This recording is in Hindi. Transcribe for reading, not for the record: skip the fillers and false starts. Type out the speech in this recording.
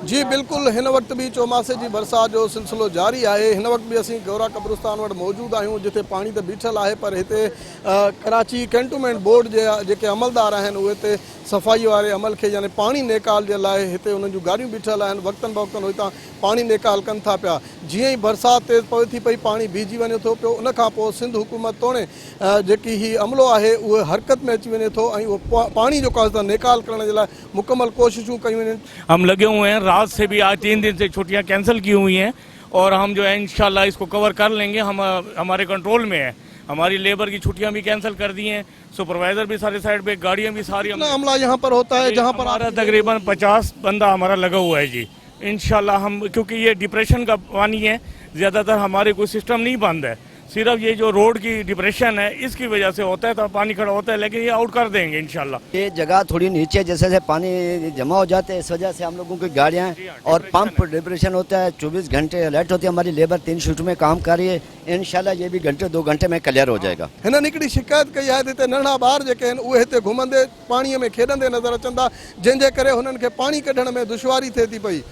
जी बिल्कुल, हिन वक्त भी चौमासे की बरसात जो सिलसिलो जारी है। हिन वक्त भी असीं गौरा कब्रिस्तान वटि मौजूद आहियूं, जिथे पानी तो बीठल है, पर हिते कराची कैंटोनमेंट बोर्ड जे अमलदार आहिनि उहे हिते सफ़ाई वारे अमल के यानी पानी निकाल जे लाइ हिते उन्हनि जूं गाड़ियूं बीठल आहिनि, वक्तन बवक्तन हितां पानी निकाल कनि था पिया। जीअं ई बरसात तेज़ पवे थी पई, पानी बीजी वञे थो पियो, उन खां पोइ सिंध हुकूमत तोड़े जेकी ही अमलो आहे उहे हरकत में अची वञे थो ऐं उहो पानी जेको आहे निकाल करण जे लाइ मुकमल कोशिशूं कयूं वञनि। हम लगे हुए हैं, रात से भी आज 3 दिन से छुट्टियां कैंसिल की हुई हैं और हम जो है इंशाल्लाह इसको कवर कर लेंगे। हम हमारे कंट्रोल में है, हमारी लेबर की छुट्टियां भी कैंसिल कर दी हैं, सुपरवाइजर भी सारे साइड पे, गाड़ियां भी सारी। अमला यहाँ पर होता है जहाँ पर हमारा तकरीबन 50 बंदा हमारा लगा हुआ है जी। इंशाल्लाह हम, क्योंकि ये डिप्रेशन का पानी है, ज़्यादातर हमारे कोई सिस्टम नहीं बंद है, सिर्फ ये जो रोड की डिप्रेशन है इसकी वजह से होता है, तो पानी खड़ा होता है, लेकिन ये आउट कर देंगे इंशाल्लाह। ये जगह थोड़ी नीचे जैसे से पानी जमा हो जाते हैं, इस वजह से हम लोगों की गाड़ियाँ और पंप डिप्रेशन होता है, 24 घंटे अलर्ट होती है। हमारी लेबर 3 शिफ्ट में काम कर रही है, इंशाल्लाह ये भी घंटे 2 घंटे में क्लियर हो जाएगा। हिननि हिकिड़ी शिकायत कई है त नंढा ॿार जेके आहिनि उहे हिते घुमंदे पाणीअ में खेॾंदे नज़र अचनि था, जंहिंजे करे हुननि खे पाणी कढण में दुश्वारी थिए थी पई।